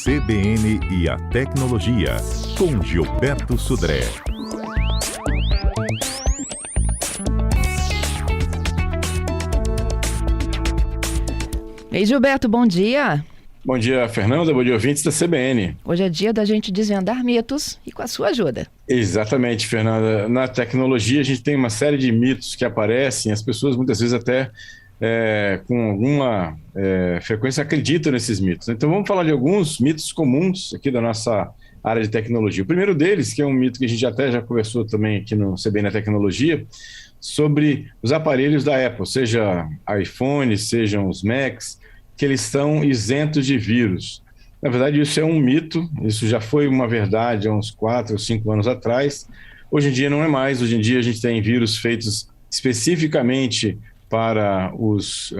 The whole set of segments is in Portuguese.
CBN e a Tecnologia, com Gilberto Sudré. Ei, Gilberto, bom dia. Bom dia, Fernanda. Bom dia, ouvintes da CBN. Hoje é dia da gente desvendar mitos e com a sua ajuda. Exatamente, Fernanda. Na tecnologia, a gente tem uma série de mitos que aparecem, as pessoas muitas vezes até com alguma frequência acreditam nesses mitos. Então vamos falar de alguns mitos comuns aqui da nossa área de tecnologia. O primeiro deles, que é um mito que a gente até já conversou também aqui no CBN na Tecnologia, sobre os aparelhos da Apple, seja iPhone, sejam os Macs, que eles são isentos de vírus. Na verdade, isso é um mito, isso já foi uma verdade há uns 4 ou 5 anos atrás. Hoje em dia não é mais, hoje em dia a gente tem vírus feitos especificamente para os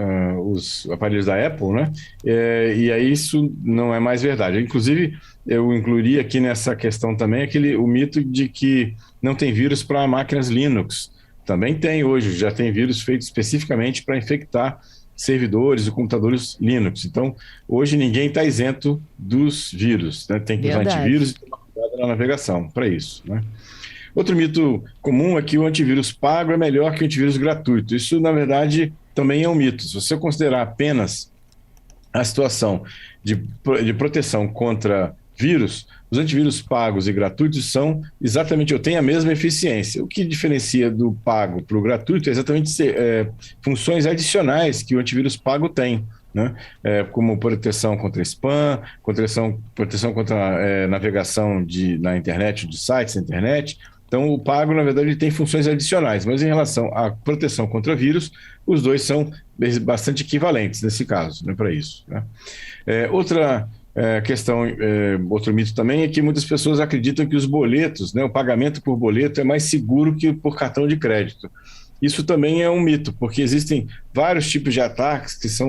aparelhos da Apple, né? E aí isso não é mais verdade. Inclusive, eu incluiria aqui nessa questão também o mito de que não tem vírus para máquinas Linux. Também tem hoje, já tem vírus feitos especificamente para infectar servidores e computadores Linux. Então, hoje ninguém está isento dos vírus, né? Tem que usar antivírus e tomar cuidado na navegação para isso, né? Outro mito comum é que o antivírus pago é melhor que o antivírus gratuito. Isso, na verdade, também é um mito. Se você considerar apenas a situação de proteção contra vírus, os antivírus pagos e gratuitos são exatamente, têm a mesma eficiência. O que diferencia do pago para o gratuito é exatamente funções adicionais que o antivírus pago tem, né? Como proteção contra spam, proteção contra navegação na internet, de sites na internet. Então, o pago, na verdade, ele tem funções adicionais, mas em relação à proteção contra vírus, os dois são bastante equivalentes nesse caso, né, para isso, né? Outra questão, outro mito também é que muitas pessoas acreditam que os boletos, né, o pagamento por boleto é mais seguro que por cartão de crédito. Isso também é um mito, porque existem vários tipos de ataques que se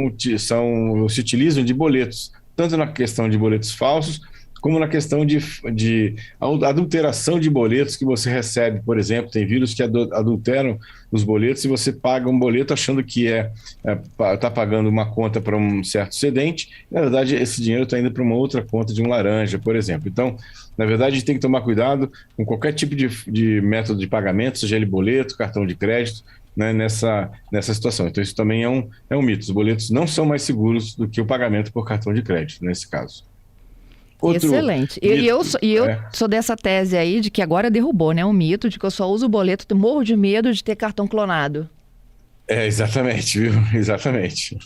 utilizam de boletos, tanto na questão de boletos falsos, como na questão de adulteração de boletos que você recebe. Por exemplo, tem vírus que adulteram os boletos e você paga um boleto achando que está pagando uma conta para um certo cedente, e, na verdade, esse dinheiro está indo para uma outra conta de um laranja, por exemplo. Então, na verdade, a gente tem que tomar cuidado com qualquer tipo de método de pagamento, seja ele boleto, cartão de crédito, né, nessa situação. Então, isso também é um mito. Os boletos não são mais seguros do que o pagamento por cartão de crédito, nesse caso. Excelente. E eu sou dessa tese aí de que agora derrubou, né? Um mito de que eu só uso o boleto, morro de medo de ter cartão clonado. Exatamente, viu? Exatamente.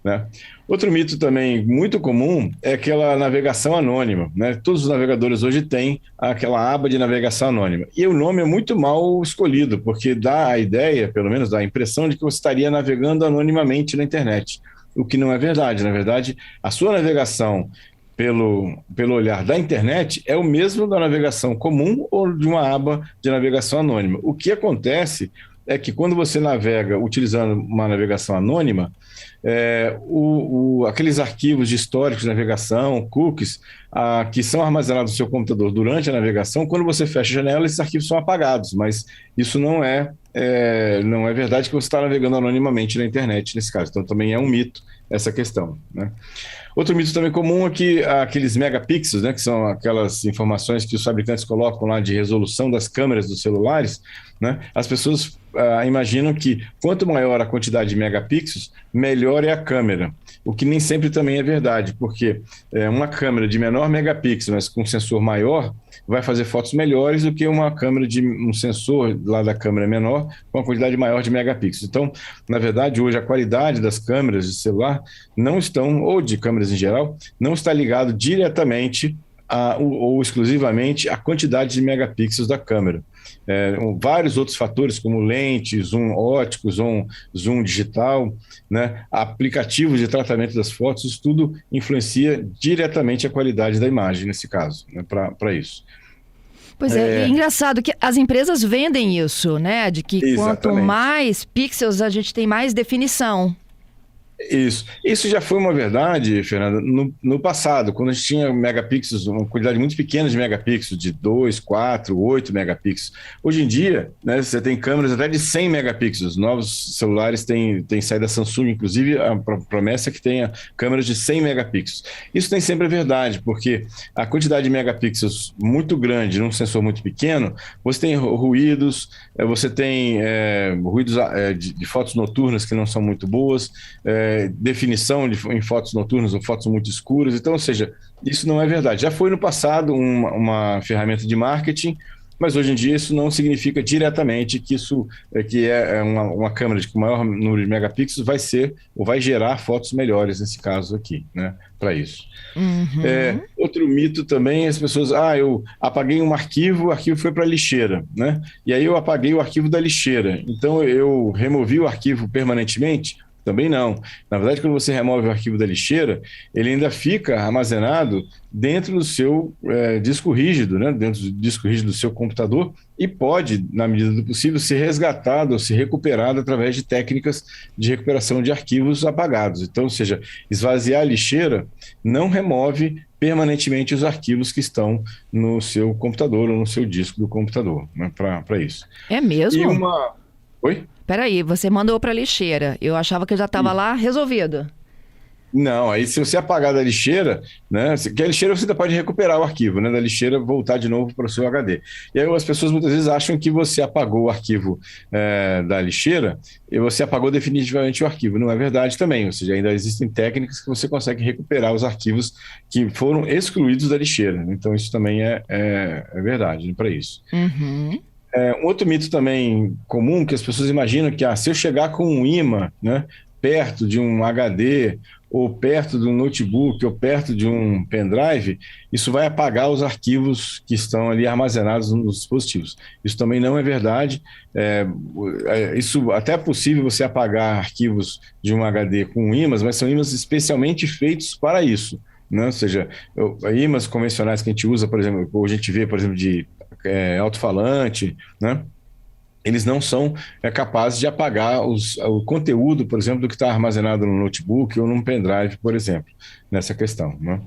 Né? Outro mito também muito comum é aquela navegação anônima, né? Todos os navegadores hoje têm aquela aba de navegação anônima. E o nome é muito mal escolhido, porque dá a ideia, pelo menos dá a impressão de que você estaria navegando anonimamente na internet, o que não é verdade. Na verdade, a sua navegação pelo olhar da internet é o mesmo da navegação comum ou de uma aba de navegação anônima. O que acontece é que quando você navega utilizando uma navegação anônima, aqueles arquivos de históricos de navegação, cookies, que são armazenados no seu computador durante a navegação, quando você fecha a janela, esses arquivos são apagados, mas isso não é verdade que você está navegando anonimamente na internet nesse caso. Então também é um mito essa questão, né? Outro mito também comum é que aqueles megapixels, né, que são aquelas informações que os fabricantes colocam lá de resolução das câmeras dos celulares, né, as pessoas imaginam que quanto maior a quantidade de megapixels, melhor é a câmera, o que nem sempre também é verdade, porque uma câmera de menor megapixel, mas com sensor maior, vai fazer fotos melhores do que uma câmera de um sensor lá da câmera menor com uma quantidade maior de megapixels. Então, na verdade, hoje a qualidade das câmeras de celular não estão, ou de câmeras em geral, não está ligado diretamente ou exclusivamente à quantidade de megapixels da câmera. Vários outros fatores, como lente, zoom ótico, zoom digital, né, aplicativos de tratamento das fotos, isso tudo influencia diretamente a qualidade da imagem, nesse caso, né, para isso. Pois é engraçado que as empresas vendem isso, né? De que Exatamente. Quanto mais pixels a gente tem mais definição. Isso já foi uma verdade, Fernanda, no passado, quando a gente tinha megapixels, uma quantidade muito pequena de megapixels, de 2, 4, 8 megapixels. Hoje em dia, né, você tem câmeras até de 100 megapixels. Novos celulares têm saído da Samsung, inclusive a promessa é que tenha câmeras de 100 megapixels. Isso nem sempre é verdade, porque a quantidade de megapixels muito grande num sensor muito pequeno, você tem ruídos, você tem ruídos de fotos noturnas que não são muito boas, definição em fotos noturnas ou fotos muito escuras. Então, ou seja, isso não é verdade. Já foi no passado uma ferramenta de marketing, mas hoje em dia isso não significa diretamente que isso que uma câmera com maior número de megapixels vai ser ou vai gerar fotos melhores nesse caso aqui, né? Para isso. Uhum. Outro mito também, as pessoas, eu apaguei um arquivo, o arquivo foi para a lixeira, né? E aí eu apaguei o arquivo da lixeira, então eu removi o arquivo permanentemente? Também não. Na verdade, quando você remove o arquivo da lixeira, ele ainda fica armazenado dentro do seu disco rígido, né? Dentro do disco rígido do seu computador, e pode, na medida do possível, ser resgatado ou ser recuperado através de técnicas de recuperação de arquivos apagados. Então, ou seja, esvaziar a lixeira não remove permanentemente os arquivos que estão no seu computador ou no seu disco do computador, né? Para isso. É mesmo? Oi? Peraí, você mandou para lixeira. Eu achava que já estava lá resolvido. Não, aí se você apagar da lixeira, né? Que a lixeira você ainda pode recuperar o arquivo, né? Da lixeira voltar de novo para o seu HD. E aí as pessoas muitas vezes acham que você apagou o arquivo da lixeira e você apagou definitivamente o arquivo. Não é verdade também. Ou seja, ainda existem técnicas que você consegue recuperar os arquivos que foram excluídos da lixeira. Então isso também é verdade, né, para isso. Uhum. Um outro mito também comum que as pessoas imaginam que se eu chegar com um imã, né, perto de um HD ou perto de um notebook ou perto de um pendrive, isso vai apagar os arquivos que estão ali armazenados nos dispositivos. Isso também não é verdade. Isso até é possível você apagar arquivos de um HD com ímãs, mas são ímãs especialmente feitos para isso, né? Ou seja, ímãs convencionais que a gente usa, por exemplo, ou a gente vê, por exemplo, de alto-falante, né? Eles não são capazes de apagar o conteúdo, por exemplo, do que está armazenado no notebook ou num pendrive, por exemplo, nessa questão, né?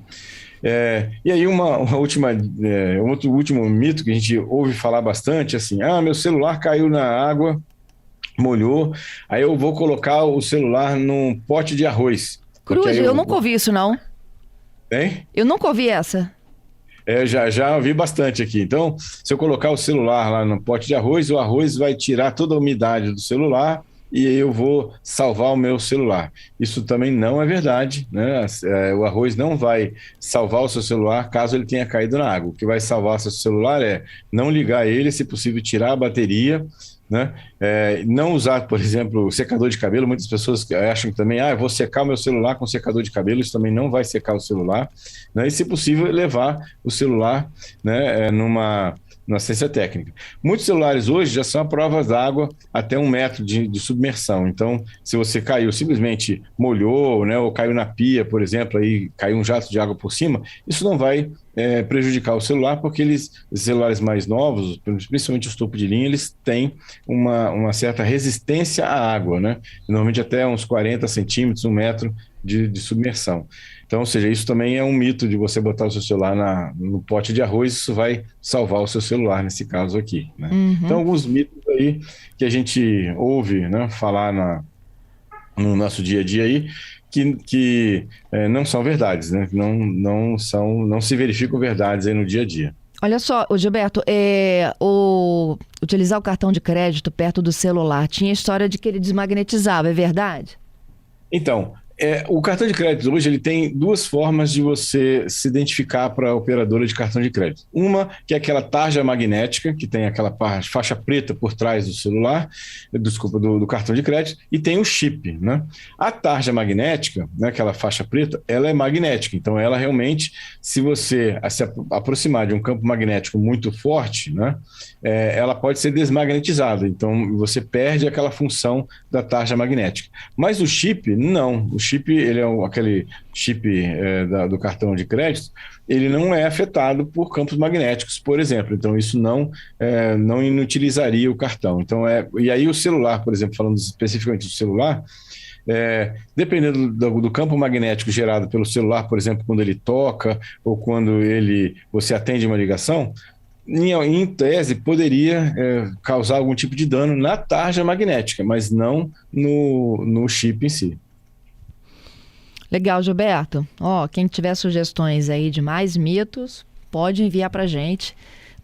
E aí um outro último mito que a gente ouve falar bastante, assim, meu celular caiu na água, molhou, aí eu vou colocar o celular num pote de arroz. Cruz, eu nunca ouvi isso, não. Hein? Eu nunca ouvi essa. Já vi bastante aqui. Então, se eu colocar o celular lá no pote de arroz, o arroz vai tirar toda a umidade do celular e eu vou salvar o meu celular. Isso também não é verdade, né? O arroz não vai salvar o seu celular caso ele tenha caído na água. O que vai salvar o seu celular é não ligar ele, se possível tirar a bateria, né? Não usar, por exemplo, secador de cabelo. Muitas pessoas acham que também, eu vou secar o meu celular com secador de cabelo. Isso também não vai secar o celular, né? E, se possível, levar o celular, né, numa assistência técnica. Muitos celulares hoje já são a prova d'água até 1 metro de submersão. Então, se você caiu, simplesmente molhou, né, ou caiu na pia, por exemplo, aí caiu um jato de água por cima, isso não vai prejudicar o celular, porque os celulares mais novos, principalmente os topo de linha, eles têm uma certa resistência à água, né? Normalmente até uns 40 centímetros, 1 metro de submersão. Então, ou seja, isso também é um mito de você botar o seu celular no pote de arroz, isso vai salvar o seu celular nesse caso aqui, né? Uhum. Então, alguns mitos aí que a gente ouve, né, falar no nosso dia a dia aí, que não são verdades, né? Não se verificam verdades aí no dia a dia. Olha só, Gilberto, utilizar o cartão de crédito perto do celular, tinha história de que ele desmagnetizava, é verdade? Então, o cartão de crédito hoje ele tem 2 formas de você se identificar para a operadora de cartão de crédito. Uma, que é aquela tarja magnética, que tem aquela faixa preta por trás do celular, do cartão de crédito, e tem o chip, né? A tarja magnética, né, aquela faixa preta, ela é magnética. Então, ela realmente, se você se aproximar de um campo magnético muito forte, né, ela pode ser desmagnetizada. Então, você perde aquela função da tarja magnética. Mas o chip, não. O chip, ele é aquele chip do cartão de crédito, ele não é afetado por campos magnéticos, por exemplo. Então, isso não inutilizaria o cartão. Então, e aí o celular, por exemplo, falando especificamente do celular, dependendo do campo magnético gerado pelo celular, por exemplo, quando ele toca ou quando você atende uma ligação, em tese poderia causar algum tipo de dano na tarja magnética, mas não no chip em si. Legal, Gilberto. Quem tiver sugestões aí de mais mitos, pode enviar para a gente.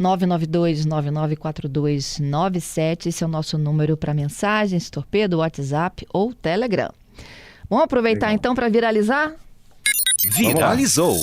992-994297, esse é o nosso número para mensagens, torpedo, WhatsApp ou Telegram. Vamos aproveitar então para viralizar? Viralizou.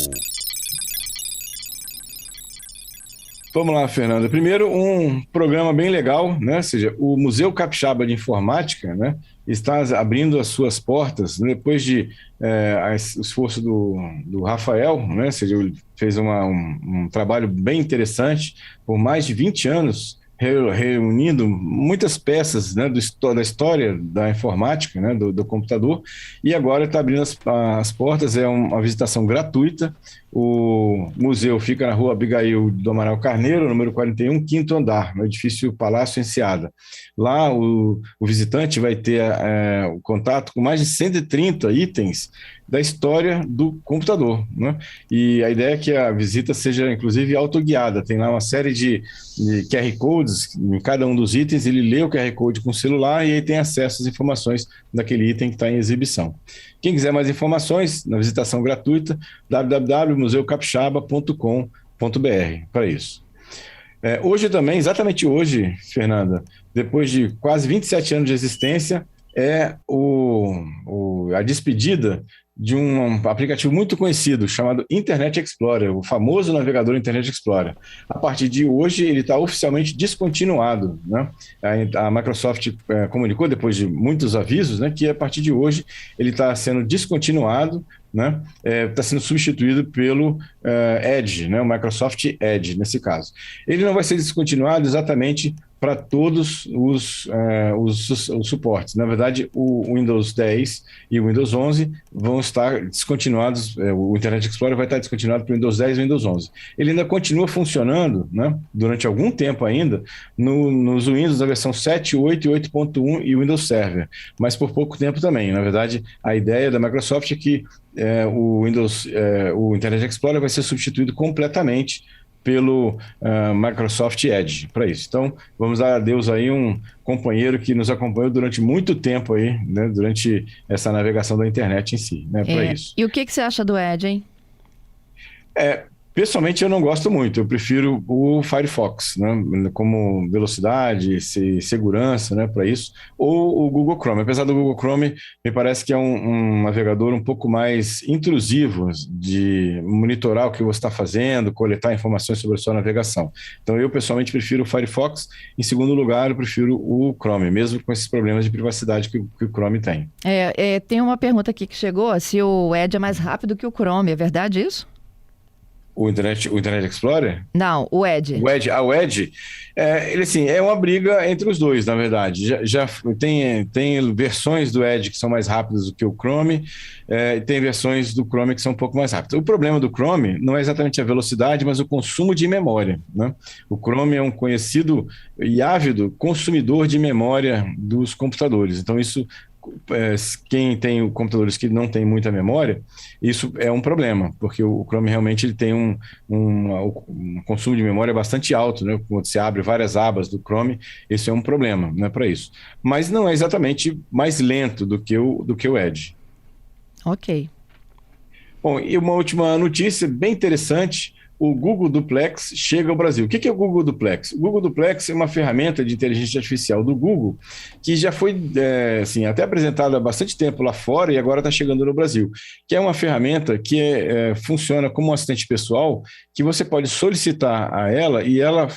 Vamos lá, Fernanda. Primeiro, um programa bem legal, né? Ou seja, o Museu Capixaba de Informática, né, está abrindo as suas portas, né, depois de o esforço do Rafael, né? Ou seja, ele fez um trabalho bem interessante por mais de 20 anos, reunindo muitas peças, né, da história da informática, né, do computador, e agora está abrindo as portas. É uma visitação gratuita. O museu fica na rua Abigail do Amaral Carneiro, número 41, quinto andar, no edifício Palácio Enseada. Lá o visitante vai ter o contato com mais de 130 itens da história do computador, né? E a ideia é que a visita seja, inclusive, autoguiada. Tem lá uma série de QR Codes, em cada um dos itens ele lê o QR Code com o celular e aí tem acesso às informações daquele item que está em exibição. Quem quiser mais informações, na visitação gratuita, www.museucapixaba.com.br, para isso. Hoje também, exatamente hoje, Fernanda, depois de quase 27 anos de existência, a despedida de um aplicativo muito conhecido chamado Internet Explorer, o famoso navegador Internet Explorer. A partir de hoje, ele está oficialmente descontinuado, né? A Microsoft comunicou, depois de muitos avisos, né, que a partir de hoje ele está sendo descontinuado, né? Está sendo substituído pelo Edge, né? O Microsoft Edge, nesse caso. Ele não vai ser descontinuado exatamente para todos os suportes. Na verdade, o Windows 10 e o Windows 11 vão estar descontinuados. O Internet Explorer vai estar descontinuado para o Windows 10 e o Windows 11. Ele ainda continua funcionando, né, durante algum tempo ainda nos Windows da versão 7, 8 e 8.1 e o Windows Server, mas por pouco tempo também. Na verdade, a ideia da Microsoft é que o Internet Explorer vai ser substituído completamente pelo Microsoft Edge para isso. Então, vamos dar adeus aí um companheiro que nos acompanhou durante muito tempo aí, né, durante essa navegação da internet em si, né, para isso. E o que você acha do Edge, hein? Pessoalmente, eu não gosto muito. Eu prefiro o Firefox, né, como velocidade, segurança, né, para isso, ou o Google Chrome. Apesar do Google Chrome, me parece que é um navegador um pouco mais intrusivo de monitorar o que você está fazendo, coletar informações sobre a sua navegação. Então, eu pessoalmente prefiro o Firefox. Em segundo lugar, eu prefiro o Chrome, mesmo com esses problemas de privacidade que o Chrome tem. Tem uma pergunta aqui que chegou, se o Edge é mais rápido que o Chrome, é verdade isso? O Internet Explorer? Não, o Edge. O Edge, ele assim, é uma briga entre os dois, na verdade. Já tem versões do Edge que são mais rápidas do que o Chrome, e tem versões do Chrome que são um pouco mais rápidas. O problema do Chrome não é exatamente a velocidade, mas o consumo de memória, né? O Chrome é um conhecido e ávido consumidor de memória dos computadores. Então, isso... quem tem computadores que não tem muita memória, isso é um problema, porque o Chrome realmente ele tem um consumo de memória bastante alto, né? Quando você abre várias abas do Chrome, esse é um problema, né, para isso. Mas não é exatamente mais lento do que o Edge. Ok. Bom, e uma última notícia bem interessante: o Google Duplex chega ao Brasil. O que é o Google Duplex? O Google Duplex é uma ferramenta de inteligência artificial do Google que já foi até apresentada há bastante tempo lá fora e agora está chegando no Brasil, que é uma ferramenta que funciona como um assistente pessoal, que você pode solicitar a ela e ela,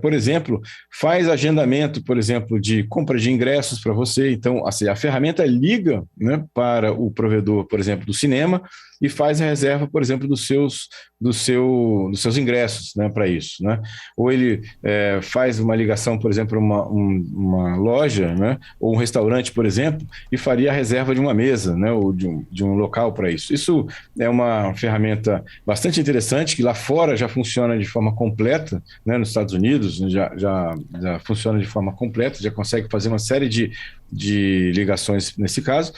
por exemplo, faz agendamento, por exemplo, de compra de ingressos para você. Então, assim, a ferramenta liga, né, para o provedor, por exemplo, do cinema e faz a reserva, por exemplo, dos seus ingressos, né, para isso, né? Ou ele faz uma ligação, por exemplo, uma loja, né, ou um restaurante, por exemplo, e faria a reserva de uma mesa, né, ou de um local para isso. Isso é uma ferramenta bastante interessante, que lá fora já funciona de forma completa, né, nos Estados Unidos já funciona de forma completa, já consegue fazer uma série de de ligações nesse caso.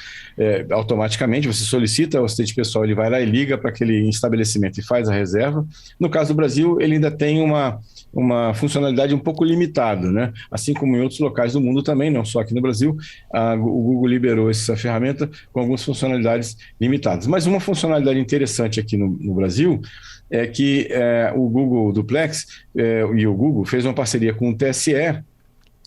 Automaticamente você solicita o assistente pessoal, ele vai lá e liga para aquele estabelecimento e faz a reserva. No caso do Brasil, ele ainda tem uma funcionalidade um pouco limitada, né? Assim como em outros locais do mundo também, não só aqui no Brasil, o Google liberou essa ferramenta com algumas funcionalidades limitadas. Mas uma funcionalidade interessante aqui no Brasil é que o Google Duplex e o Google fez uma parceria com o TSE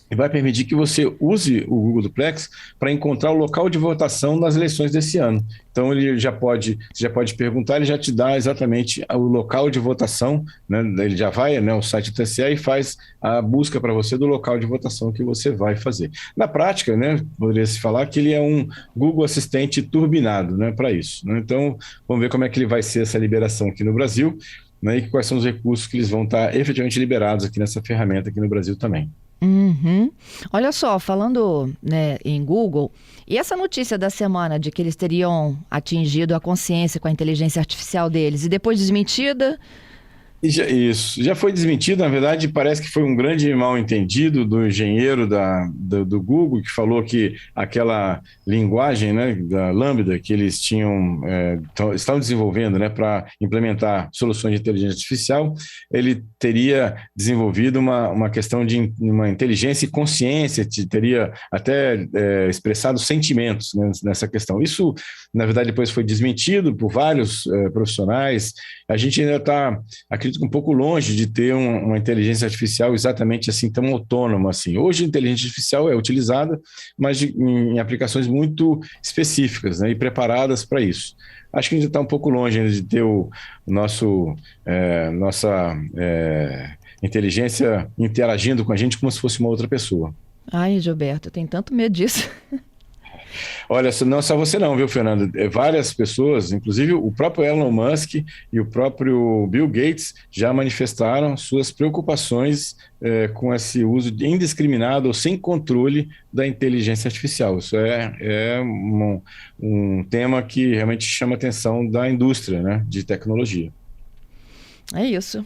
e vai permitir que você use o Google Duplex para encontrar o local de votação nas eleições desse ano. Então, você já pode perguntar, ele já te dá exatamente o local de votação, né? Ele já vai, né, ao site do TSE e faz a busca para você do local de votação que você vai fazer. Na prática, né, poderia se falar que ele é um Google Assistente turbinado, né, para isso, né? Então, vamos ver como é que ele vai ser essa liberação aqui no Brasil, né, e quais são os recursos que eles vão estar efetivamente liberados aqui nessa ferramenta aqui no Brasil também. Uhum. Olha só, falando, né, em Google, e essa notícia da semana de que eles teriam atingido a consciência com a inteligência artificial deles e depois desmentida? Isso, já foi desmentido. Na verdade, parece que foi um grande mal-entendido do engenheiro do Google, que falou que aquela linguagem, né, da Lambda que eles estavam desenvolvendo, né, para implementar soluções de inteligência artificial, ele teria desenvolvido uma questão de uma inteligência e consciência, teria até expressado sentimentos, né, nessa questão. Isso, na verdade, depois foi desmentido por vários profissionais. A gente ainda está, acredito, um pouco longe de ter uma inteligência artificial exatamente assim, tão autônoma assim. Hoje a inteligência artificial é utilizada, mas em aplicações muito específicas, né, e preparadas para isso. Acho que a gente está um pouco longe ainda de ter nossa inteligência interagindo com a gente como se fosse uma outra pessoa. Ai, Gilberto, eu tenho tanto medo disso. Olha, não só você não, viu, Fernanda? Várias pessoas, inclusive o próprio Elon Musk e o próprio Bill Gates já manifestaram suas preocupações com esse uso indiscriminado ou sem controle da inteligência artificial. Isso é um tema que realmente chama a atenção da indústria, né, de tecnologia. É isso.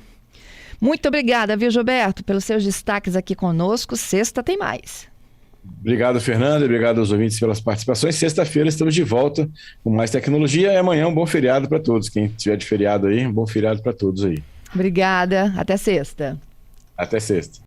Muito obrigada, viu, Gilberto, pelos seus destaques aqui conosco. Sexta tem mais. Obrigado, Fernanda. Obrigado aos ouvintes pelas participações. Sexta-feira estamos de volta com mais tecnologia e amanhã um bom feriado para todos. Quem tiver de feriado aí, um bom feriado para todos aí. Obrigada. Até sexta. Até sexta.